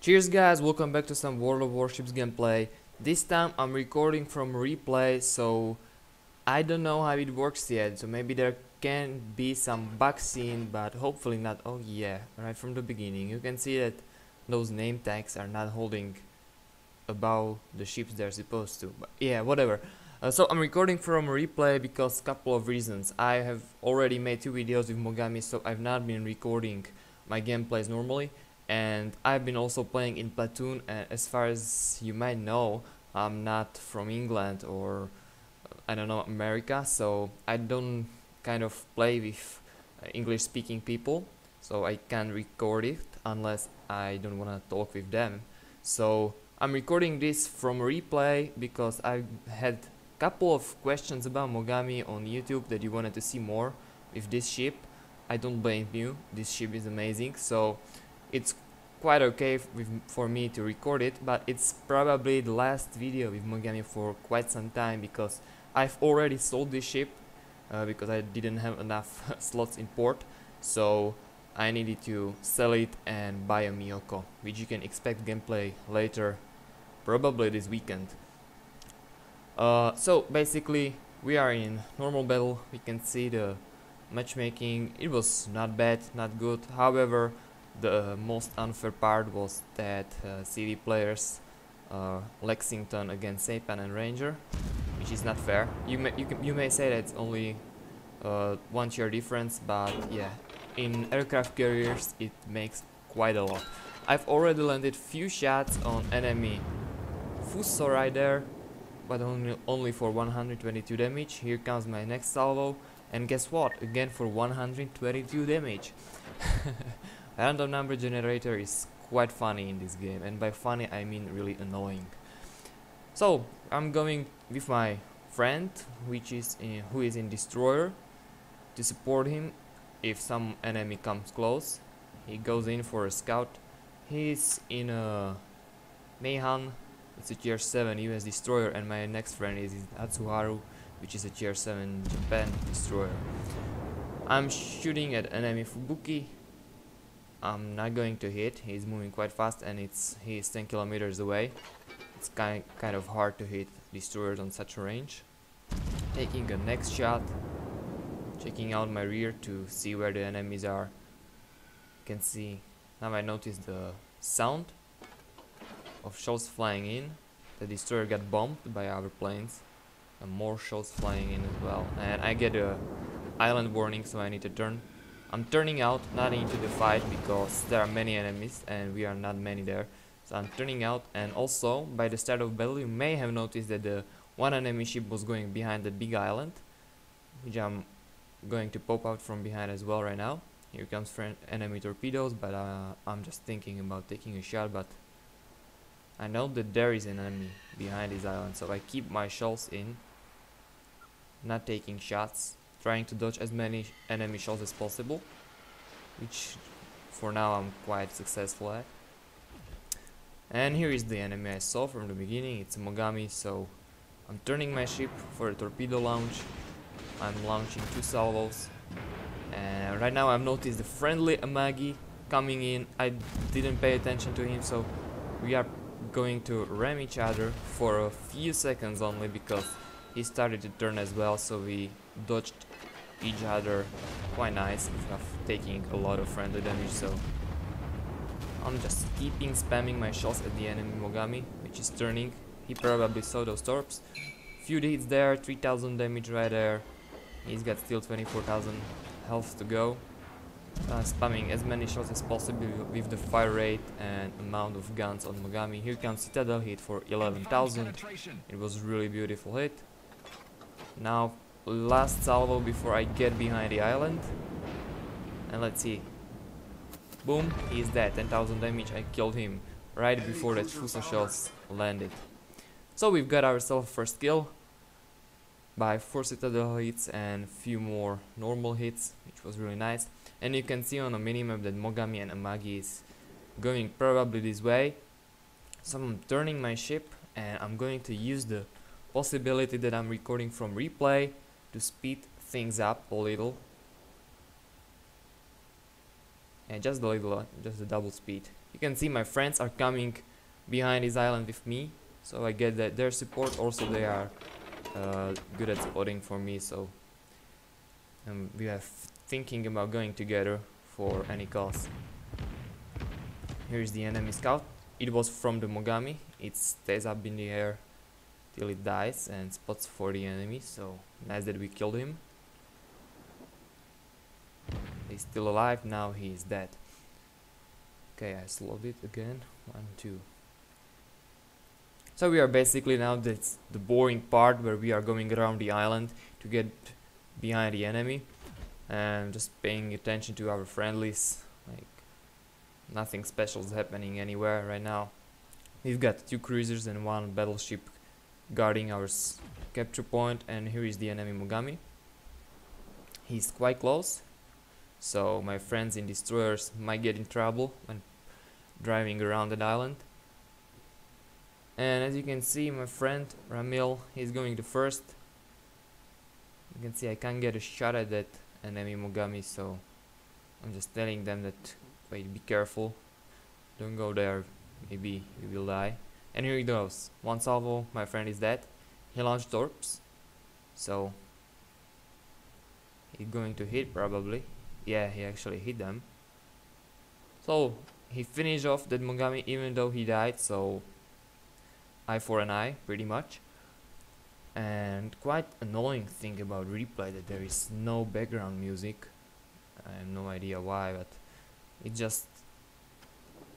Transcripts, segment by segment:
Cheers guys, welcome back to some World of Warships gameplay. This time I'm recording from replay, so I don't know how it works yet, so maybe there can be some bugs seen, but hopefully not. Oh yeah, right from the beginning you can see that those name tags are not holding above the ships they're supposed to, but yeah, whatever. So I'm recording from replay because couple of reasons. I have already made 2 videos with Mogami, so I've not been recording my gameplays normally, and I've been also playing in Platoon, and as far as you might know, I'm not from England or I don't know, America, so I don't kind of play with English speaking people, so I can't record it unless I don't want to talk with them. So I'm recording this from replay because I had couple of questions about Mogami on YouTube that you wanted to see more with this ship. I don't blame you, this ship is amazing, so it's quite okay for me to record it, but it's probably the last video with Mogami for quite some time because I've already sold this ship because I didn't have enough slots in port, so I needed to sell it and buy a Miyoko, which you can expect gameplay later, probably this weekend. So basically we are in normal battle. We can see the matchmaking. It was not bad, not good. However, the most unfair part was that CV players Lexington against Saipan and Ranger, which is not fair. You may say that it's only 1 tier difference, but yeah, in aircraft carriers it makes quite a lot. I've already landed few shots on enemy Fuso right there, but only for 122 damage. Here comes my next salvo, and guess what? Again for 122 damage. Random number generator is quite funny in this game, and by funny I mean really annoying. So I'm going with my friend, who is in destroyer, to support him if some enemy comes close. He goes in for a scout. He's in a Meihan. It's a tier 7 US destroyer, and my next friend is in Atsuharu, which is a tier 7 Japan destroyer. I'm shooting at enemy Fubuki. I'm not going to hit. He's moving quite fast, and he's 10 kilometers away. It's kind of hard to hit destroyers on such a range. Taking a next shot, checking out my rear to see where the enemies are. You can see now I notice the sound of shots flying in. The destroyer got bombed by our planes, and more shots flying in as well. And I get a island warning, so I need to turn. I'm turning out, not into the fight, because there are many enemies and we are not many there. So I'm turning out, and also by the start of battle you may have noticed that the one enemy ship was going behind the big island, which I'm going to pop out from behind as well right now. Here comes enemy torpedoes, but I'm just thinking about taking a shot, but I know that there is an enemy behind this island, so I keep my shells in, not taking shots, trying to dodge as many enemy shots as possible, which for now I'm quite successful at. And here is the enemy I saw from the beginning. It's a Mogami, so I'm turning my ship for a torpedo launch. I'm launching 2 salvos, and right now I've noticed the friendly Amagi coming in. I didn't pay attention to him, so we are going to ram each other for a few seconds only because he started to turn as well, so we dodged each other quite nice, taking a lot of friendly damage. So I'm just keeping spamming my shots at the enemy Mogami, which is turning. He probably saw those torps. Few hits there, 3000 damage right there. He's got still 24,000 health to go. Spamming as many shots as possible with the fire rate and amount of guns on Mogami. Here comes Citadel hit for 11,000. It was really beautiful hit. Now last salvo before I get behind the island, and let's see. Boom, he is dead. 10,000 damage. I killed him right before that Fuso shells landed. So we've got ourselves first kill by 4 Citadel hits and few more normal hits, which was really nice. And you can see on the minimap that Mogami and Amagi is going probably this way. So I'm turning my ship, and I'm going to use the possibility that I'm recording from replay to speed things up a little. Yeah, just a little, just a double speed. You can see my friends are coming behind this island with me, so I get that their support. Also, they are good at spotting for me, so we are thinking about going together for any cause. Here is the enemy scout. It was from the Mogami. It stays up in the air till it dies and spots for the enemy, so nice that we killed him. He's still alive, now he is dead. Okay, I slowed it again. 1, 2. So we are basically now, that's the boring part where we are going around the island to get behind the enemy and just paying attention to our friendlies. Like, nothing special is happening anywhere right now. We've got 2 cruisers and 1 battleship guarding our capture point, and here is the enemy Mogami. He's quite close, so my friends in destroyers might get in trouble when driving around that island. And as you can see, my friend Ramil is going the first. You can see I can't get a shot at that enemy Mogami, so I'm just telling them that, wait, be careful, don't go there, maybe you will die. And here he goes, 1 salvo, my friend is dead. He launched torps, so he's going to hit probably. Yeah, he actually hit them. So he finished off that Mogami even though he died, so eye for an eye, pretty much. And quite annoying thing about replay that there is no background music. I have no idea why, but it's just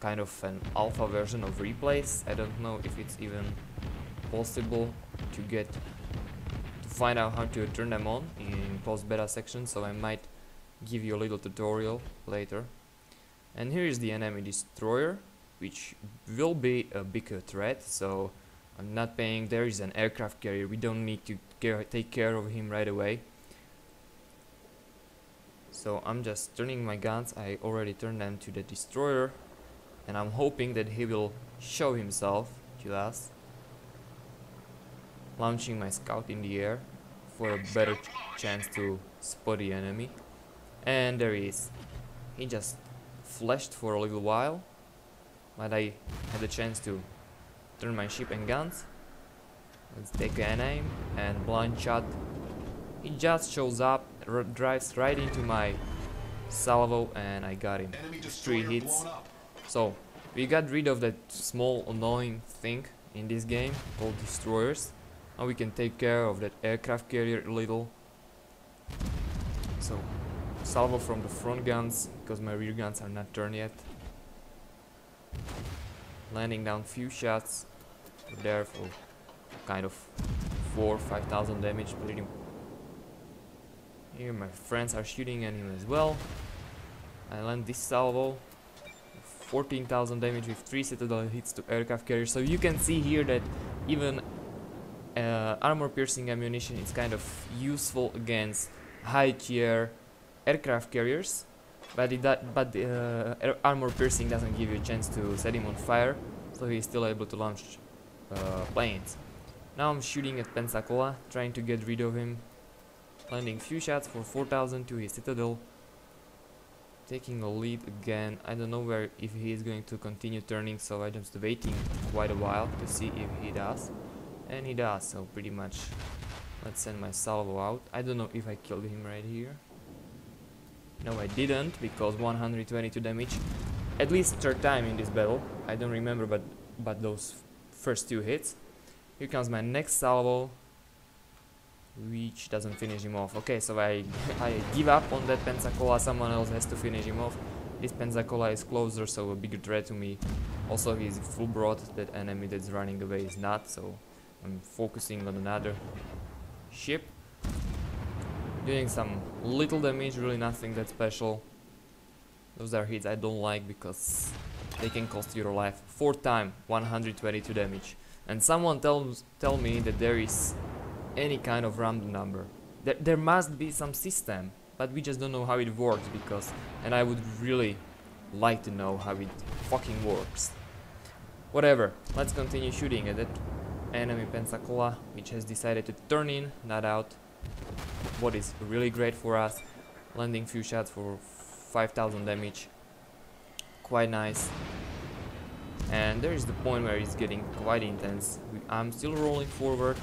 kind of an alpha version of replays. I don't know if it's even possible to find out how to turn them on in post beta section, so I might give you a little tutorial later. And here is the enemy destroyer, which will be a bigger threat, so I'm not paying. There is an aircraft carrier, we don't need to take care of him right away. So I'm just turning my guns. I already turned them to the destroyer, and I'm hoping that he will show himself to us. Launching my scout in the air for a better chance to spot the enemy. And there he is. He just flashed for a little while, but I had the chance to turn my ship and guns. Let's take an aim and blind shot. He just shows up, drives right into my salvo, and I got him. 3 hits. So we got rid of that small annoying thing in this game called destroyers. Now we can take care of that aircraft carrier a little. So salvo from the front guns, because my rear guns are not turned yet. Landing down few shots. We're there for kind of 4,000-5,000 damage. Here my friends are shooting at him as well. I land this salvo, 14,000 damage with 3 citadel hits to aircraft carrier. So you can see here that even armor piercing ammunition is kind of useful against high tier aircraft carriers, but armor piercing doesn't give you a chance to set him on fire, so he's still able to launch planes. Now I'm shooting at Pensacola, trying to get rid of him, landing few shots for 4,000 to his citadel, taking a lead again. I don't know where if he is going to continue turning, so I'm just waiting quite a while to see if he does, and he does. So pretty much, let's send my salvo out. I don't know if I killed him right here. No, I didn't, because 122 damage, at least 3rd time in this battle. I don't remember, but those first 2 hits. Here comes my next salvo, which doesn't finish him off. Okay, so I give up on that Pensacola. Someone else has to finish him off. This Pensacola is closer, so a bigger threat to me. Also, he's full broad. That enemy that's running away is not, so I'm focusing on another ship. Doing some little damage, really nothing that special. Those are hits I don't like because they can cost you your life. 4th time, 122 damage. And someone tell me that there is any kind of random number. There must be some system, but we just don't know how it works, and I would really like to know how it fucking works. Whatever, let's continue shooting at that enemy Pensacola, which has decided to turn in, not out. What is really great for us, landing few shots for 5,000 damage. quite nice. And there is the point where it's getting quite intense. I'm still rolling forward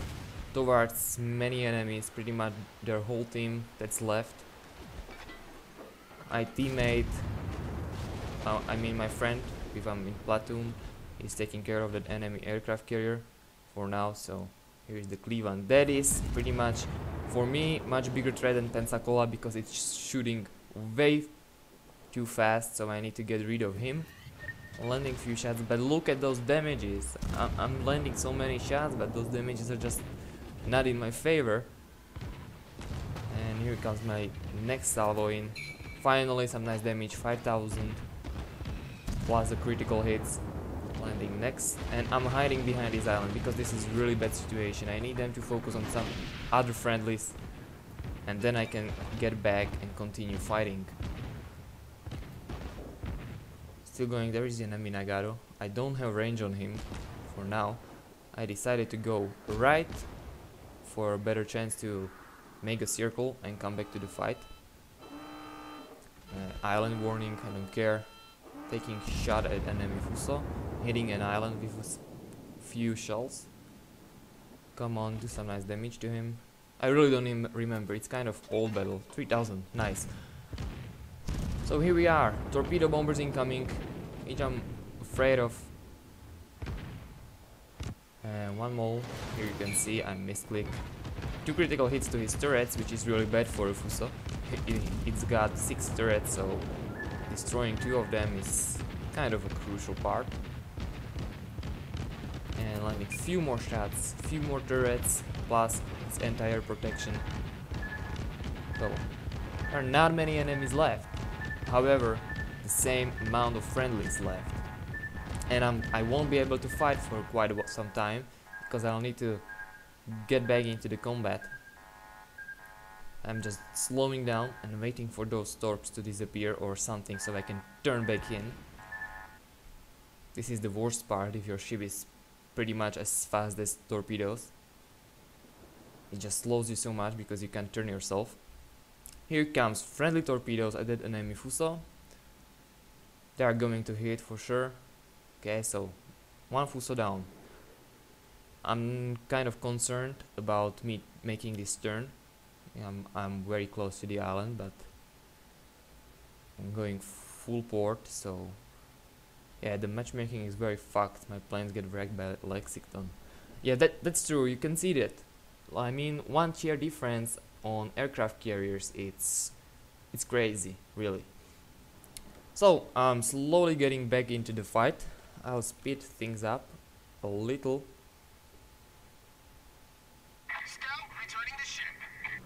towards many enemies, pretty much their whole team that's left. My teammate, I mean my friend, if I'm in platoon, is taking care of that enemy aircraft carrier for now. So here is the Cleveland. That is pretty much, for me, much bigger threat than Pensacola because it's shooting way too fast, so I need to get rid of him. Landing few shots, but look at those damages. I'm landing so many shots, but those damages are just not in my favor. And here comes my next salvo in. Finally some nice damage, 5,000 plus the critical hits. Landing next, and I'm hiding behind this island because this is really bad situation. I need them to focus on some other friendlies, and then I can get back and continue fighting. Still going. There is the enemy Nagato. I don't have range on him for now. I decided to go right for a better chance to make a circle and come back to the fight. Island warning, I don't care. Taking shot at enemy Fuso, hitting an island with a few shells. Come on, do some nice damage to him. I really don't even remember, it's kind of old battle. 3000, nice. So here we are, torpedo bombers incoming, which I'm afraid of. And one more, here you can see I misclick. 2 critical hits to his turrets, which is really bad for a Fuso. It's got 6 turrets, so destroying 2 of them is kind of a crucial part. And landing few more shots, few more turrets, plus its entire protection. So there are not many enemies left. However, the same amount of friendlies left. And I won't be able to fight for quite some time because I'll need to get back into the combat. I'm just slowing down and waiting for those torps to disappear or something so I can turn back in. This is the worst part if your ship is pretty much as fast as torpedoes. It just slows you so much because you can't turn yourself. Here comes friendly torpedoes at that enemy Fuso. They are going to hit for sure. Okay, so 1 Fuso down. I'm kind of concerned about me making this turn. I'm very close to the island, but I'm going full port, so yeah, the matchmaking is very fucked. My planes get wrecked by Lexington. Yeah, that's true, you can see that. I mean, 1 tier difference on aircraft carriers, it's crazy, really. So I'm slowly getting back into the fight. I'll speed things up a little.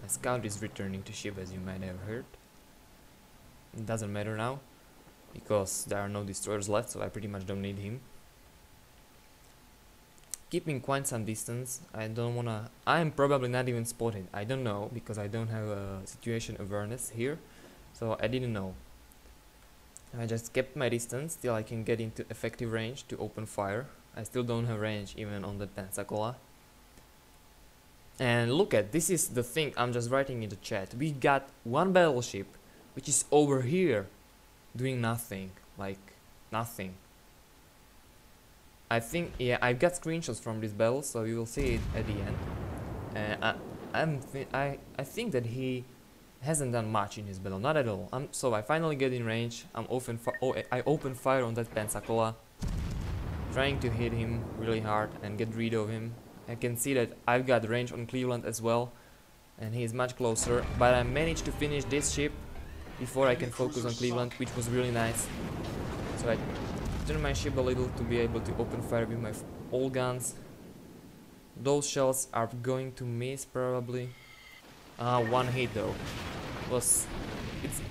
A scout is returning to ship, as you might have heard. It doesn't matter now because there are no destroyers left, so I pretty much don't need him. Keeping quite some distance. I'm probably not even spotted. I don't know because I don't have a situation awareness here, so I didn't know. I just kept my distance till I can get into effective range to open fire. I still don't have range even on the Pensacola. And look at, this is the thing I'm just writing in the chat. We got 1 battleship which is over here doing nothing, like nothing. I think, yeah, I've got screenshots from this battle, so you will see it at the end. I think that he hasn't done much in his battle, not at all. So I finally get in range. I open fire on that Pensacola, trying to hit him really hard and get rid of him. I can see that I've got range on Cleveland as well, and he is much closer, but I managed to finish this ship before I can focus on Cleveland, which was really nice. So I turned my ship a little to be able to open fire with my all guns. Those shells are going to miss probably. 1 hit though. It's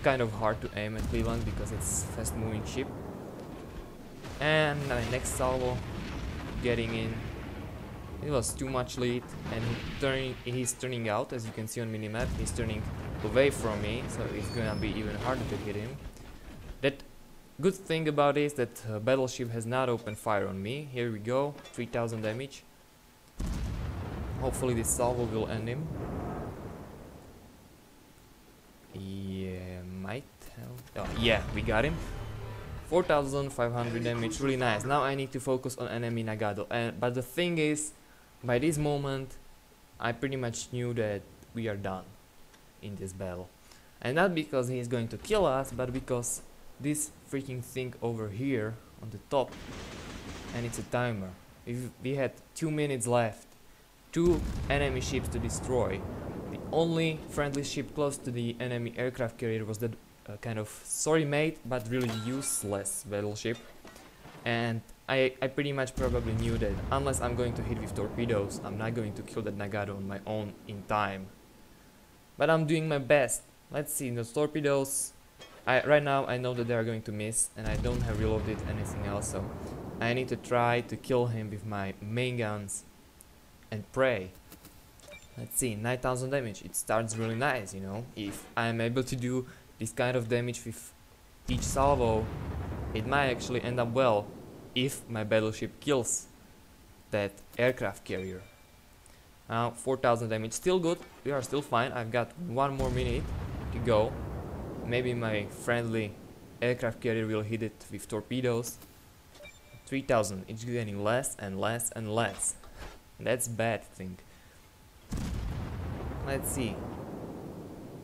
kind of hard to aim at Cleveland because it's a fast moving ship. And my next salvo getting in. It was too much lead, and he's turning out, as you can see on minimap. He's turning away from me, so it's gonna be even harder to hit him. That good thing about it is that battleship has not opened fire on me. Here we go, 3000 damage. Hopefully this salvo will end him. Yeah, might help. Oh, yeah, we got him. 4,500 damage, really nice. Now I need to focus on enemy Nagato, but the thing is, by this moment I pretty much knew that we are done in this battle. And not because he's going to kill us, but because this freaking thing over here on the top, and it's a timer. If we had 2 minutes left, 2 enemy ships to destroy. The only friendly ship close to the enemy aircraft carrier was that kind of sorry mate, but really useless battleship. And I pretty much probably knew that unless I'm going to hit with torpedoes, I'm not going to kill that Nagato on my own in time. But I'm doing my best. Let's see, those torpedoes, right now I know that they are going to miss, and I don't have reloaded anything else, so I need to try to kill him with my main guns and pray. Let's see, 9,000 damage. It starts really nice, you know. If I am able to do this kind of damage with each salvo, it might actually end up well if my battleship kills that aircraft carrier. Now 4,000 damage, still good. We are still fine. I've got 1 more minute to go. Maybe my friendly aircraft carrier will hit it with torpedoes. 3,000. It's getting less and less and less. That's bad thing. Let's see.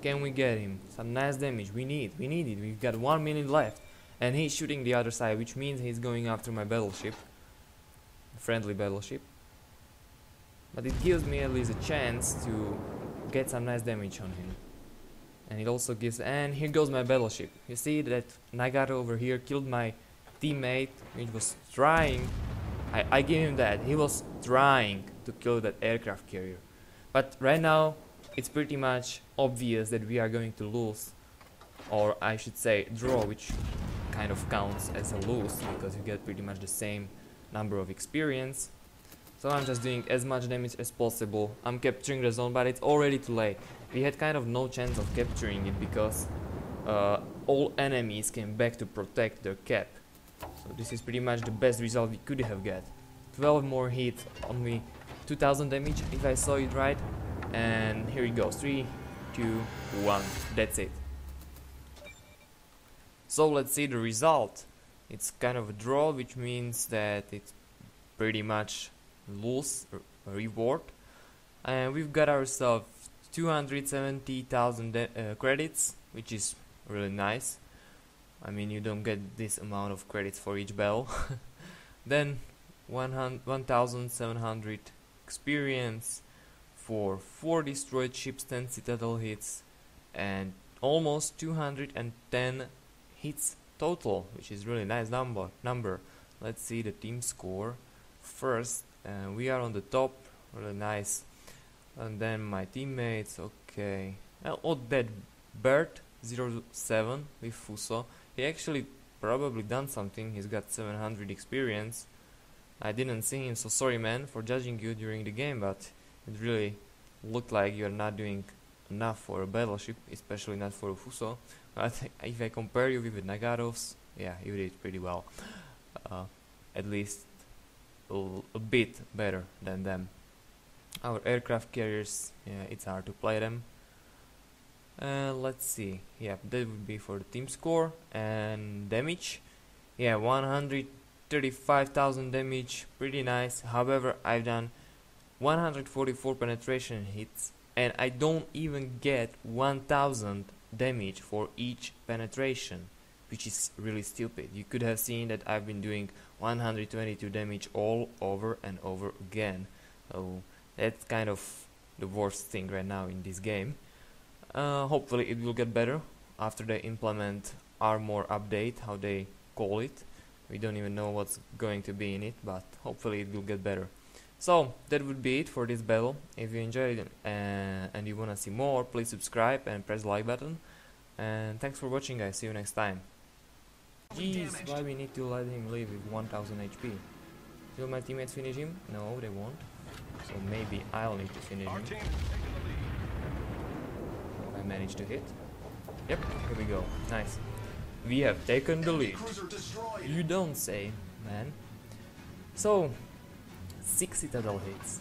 Can we get him some nice damage? We need it. We've got 1 minute left, and he's shooting the other side, which means he's going after my battleship, friendly battleship. But it gives me at least a chance to get some nice damage on him. And it also gives, and here goes my battleship. You see that Nagato over here killed my teammate, which was trying, I give him that, he was trying to kill that aircraft carrier. But right now it's pretty much obvious that we are going to lose, or I should say draw, which kind of counts as a lose because you get pretty much the same number of experience. So I'm just doing as much damage as possible. I'm capturing the zone, but it's already too late. We had kind of no chance of capturing it because all enemies came back to protect their cap. So this is pretty much the best result we could have got. 12 more hits, only 2,000 damage if I saw it right. And here it goes, 3, 2, 1, that's it. So let's see the result. It's kind of a draw, which means that it's pretty much lose reward. And we've got ourselves 270,000 credits, which is really nice. I mean, you don't get this amount of credits for each battle. Then 1,700 experience for 4 destroyed ships, 10 citadel hits, and almost 210 hits total, which is really nice number. Let's see the team score first. We are on the top, really nice. And then my teammates, okay. Oh, that Bert 07 with Fuso. He actually probably done something. He's got 700 experience. I didn't see him, so sorry man for judging you during the game, but it really looked like you're not doing enough for a battleship, especially not for a Fuso. But if I compare you with the Nagatos, yeah, you did pretty well. At least a bit better than them. Our aircraft carriers, yeah, it's hard to play them. Let's see, yeah, that would be for the team score. And damage, yeah, 135,000 damage, pretty nice. However, I've done 144 penetration hits, and I don't even get 1,000 damage for each penetration, which is really stupid. You could have seen that I've been doing 122 damage all over and over again. So that's kind of the worst thing right now in this game. Hopefully it will get better after they implement armor update, how they call it. We don't even know what's going to be in it, but hopefully it will get better. So that would be it for this battle. If you enjoyed it and you wanna see more, please subscribe and press the like button. And thanks for watching, guys. See you next time. Jeez, why we need to let him leave with 1000 HP? Will my teammates finish him? No, they won't. So maybe I'll need to finish him. I managed to hit. Yep, here we go. Nice. We have taken the lead. You don't say, man. So 6 citadel hits.